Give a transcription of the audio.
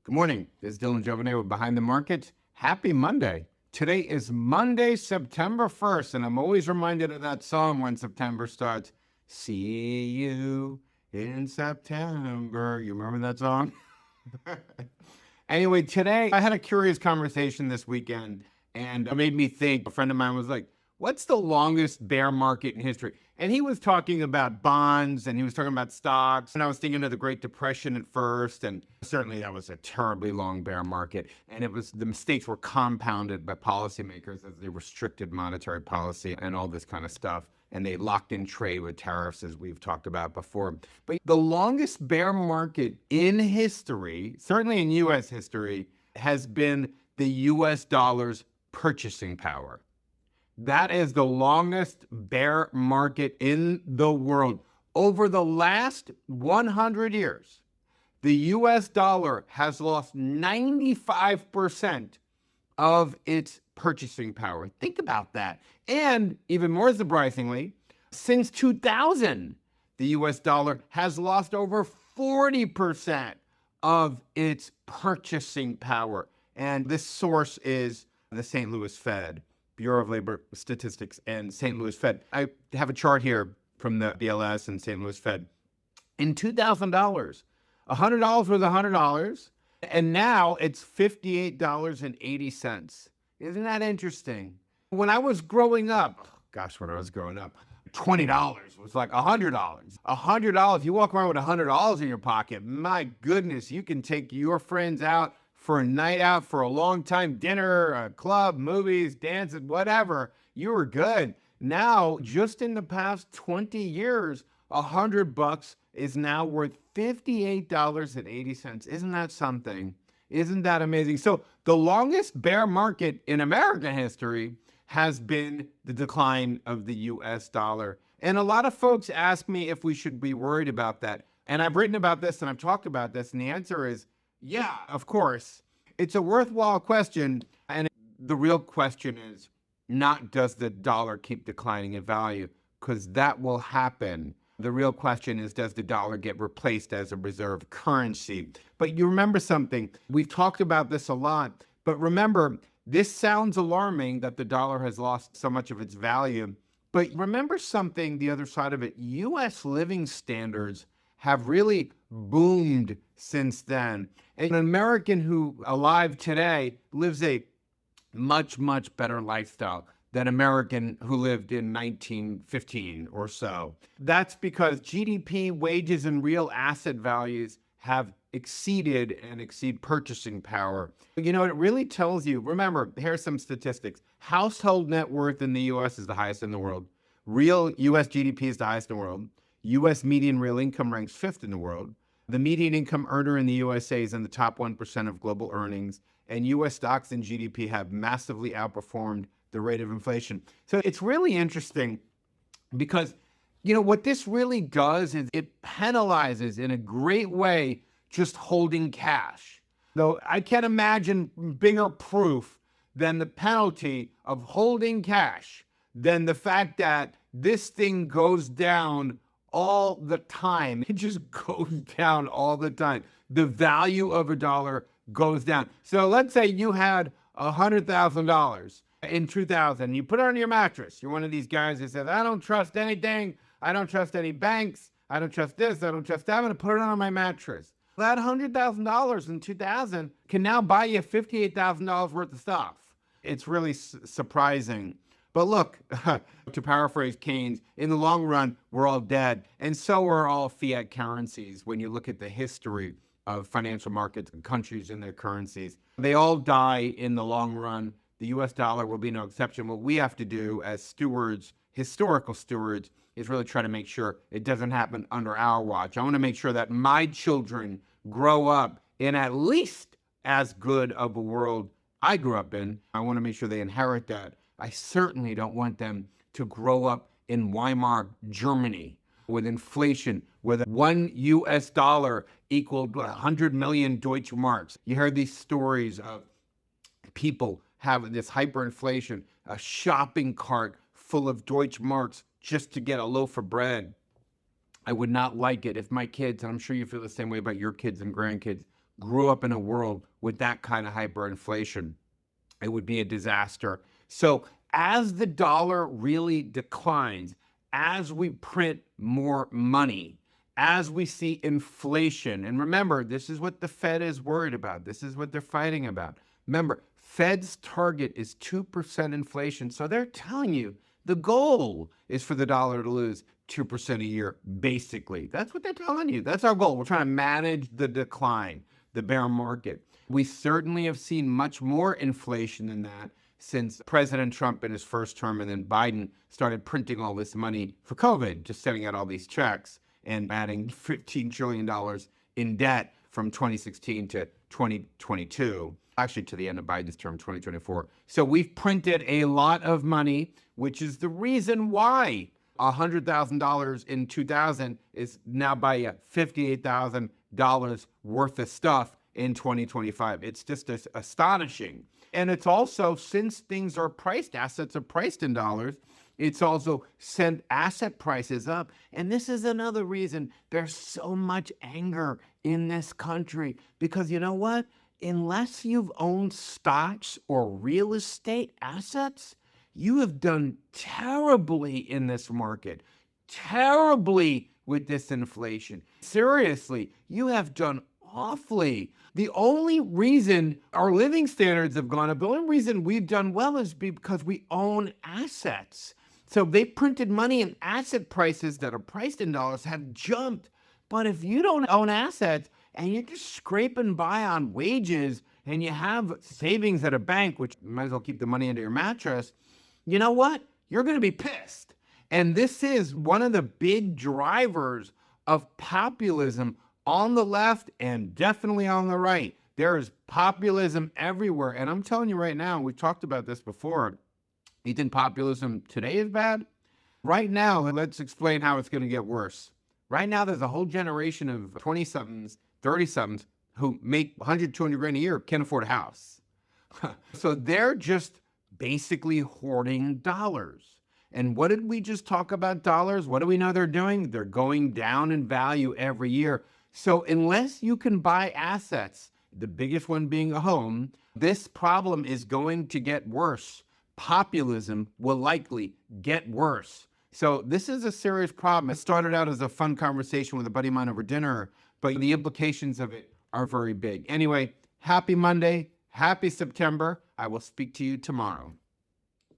Good morning. This is Dylan Jovine with Behind the Market. Happy Monday. Today is Monday, September 1st, and I'm always reminded of that song when September starts. See you in September. You remember that song? Anyway, today I had a curious conversation this weekend, and it made me think. A friend of mine was like, what's the longest bear market in history? And he was talking about bonds and he was talking about stocks. And I was thinking of the Great Depression at first. And certainly that was a terribly long bear market. And it was the mistakes were compounded by policymakers as they restricted monetary policy and all this kind of stuff. And they locked in trade with tariffs, as we've talked about before. But the longest bear market in history, certainly in US history, has been the US dollar's purchasing power. That is the longest bear market in the world. Over the last 100 years, the US dollar has lost 95% of its purchasing power. Think about that. And even more surprisingly, since 2000, the US dollar has lost over 40% of its purchasing power. And this source is the St. Louis Fed. Bureau of Labor Statistics and St. Louis Fed. I have a chart here from the BLS and St. Louis Fed. In $2,000, $100 was $100, and now it's $58.80. Isn't that interesting? When I was growing up, when I was growing up, $20 was like $100. $100, you walk around with $100 in your pocket, my goodness, you can take your friends out for a night out, for a long time dinner, a club, movies, dances, whatever. You were good. Now, just in the past 20 years, $100 is now worth $58.80. Isn't that something? Isn't that amazing? So the longest bear market in American history has been the decline of the US dollar. And a lot of folks ask me if we should be worried about that. And I've written about this and I've talked about this, and the answer is yeah, of course. It's a worthwhile question. And the real question is not does the dollar keep declining in value, because that will happen. The real question is, does the dollar get replaced as a reserve currency? But you remember something, we've talked about this a lot, but remember, this sounds alarming that the dollar has lost so much of its value. But remember something, the other side of it, US living standards have really boomed since then. And an American who alive today lives a much, much better lifestyle than an American who lived in 1915 or so. That's because GDP, wages, and real asset values have exceeded and exceed purchasing power. You know, it really tells you, remember, here's some statistics. Household net worth in the US is the highest in the world. Real US GDP is the highest in the world. US median real income ranks 5th in the world. The median income earner in the USA is in the top 1% of global earnings, and US stocks and GDP have massively outperformed the rate of inflation. So it's really interesting because, you know, what this really does is it penalizes in a great way just holding cash. Though I can't imagine bigger proof than the penalty of holding cash, than the fact that this thing goes down all the time. It just goes down all the time. The value of a dollar goes down. So let's say you had $100,000 in 2000. You put it on your mattress. You're one of these guys that says, I don't trust anything. I don't trust any banks. I don't trust this. I don't trust that. I'm going to put it on my mattress. That $100,000 in 2000 can now buy you $58,000 worth of stuff. It's really surprising. But look, to paraphrase Keynes, in the long run, we're all dead. And so are all fiat currencies when you look at the history of financial markets and countries and their currencies. They all die in the long run. The US dollar will be no exception. What we have to do as stewards, historical stewards, is really try to make sure it doesn't happen under our watch. I want to make sure that my children grow up in at least as good of a world I grew up in. I want to make sure they inherit that. I certainly don't want them to grow up in Weimar, Germany, with inflation, with $1 equaled 100 million Deutsche Marks. You heard these stories of people having this hyperinflation, a shopping cart full of Deutsche Marks just to get a loaf of bread. I would not like it if my kids, and I'm sure you feel the same way about your kids and grandkids, grew up in a world with that kind of hyperinflation. It would be a disaster. So as the dollar really declines, as we print more money, as we see inflation, and remember, this is what the Fed is worried about. This is what they're fighting about. Remember, Fed's target is 2% inflation. So they're telling you the goal is for the dollar to lose 2% a year, basically. That's what they're telling you. That's our goal. We're trying to manage the decline, the bear market. We certainly have seen much more inflation than that since President Trump in his first term and then Biden started printing all this money for COVID, just sending out all these checks and adding $15 trillion in debt from 2016 to 2022, actually to the end of Biden's term, 2024. So we've printed a lot of money, which is the reason why $100,000 in 2000 is now by $58,000 worth of stuff in 2025. It's just astonishing. And it's also, since things are priced, assets are priced in dollars, it's also sent asset prices up. And this is another reason there's so much anger in this country. Because you know what? Unless you've owned stocks or real estate assets, you have done terribly in this market, terribly with this inflation. Seriously, you have done awfully. The only reason our living standards have gone up, the only reason we've done well is because we own assets. So they printed money and asset prices that are priced in dollars have jumped. But if you don't own assets and you're just scraping by on wages and you have savings at a bank, which you might as well keep the money under your mattress, you know what? You're going to be pissed. And this is one of the big drivers of populism on the left and definitely on the right. There is populism everywhere. And I'm telling you right now, we've talked about this before. You think populism today is bad? Right now, let's explain how it's going to get worse. Right now, there's a whole generation of 20-somethings, 30-somethings who make 100, 200 grand a year, can't afford a house. So they're just basically hoarding dollars. And what did we just talk about dollars? What do we know they're doing? They're going down in value every year. So unless you can buy assets, the biggest one being a home, this problem is going to get worse. Populism will likely get worse. So this is a serious problem. It started out as a fun conversation with a buddy of mine over dinner, but the implications of it are very big. Anyway, happy Monday, happy September. I will speak to you tomorrow.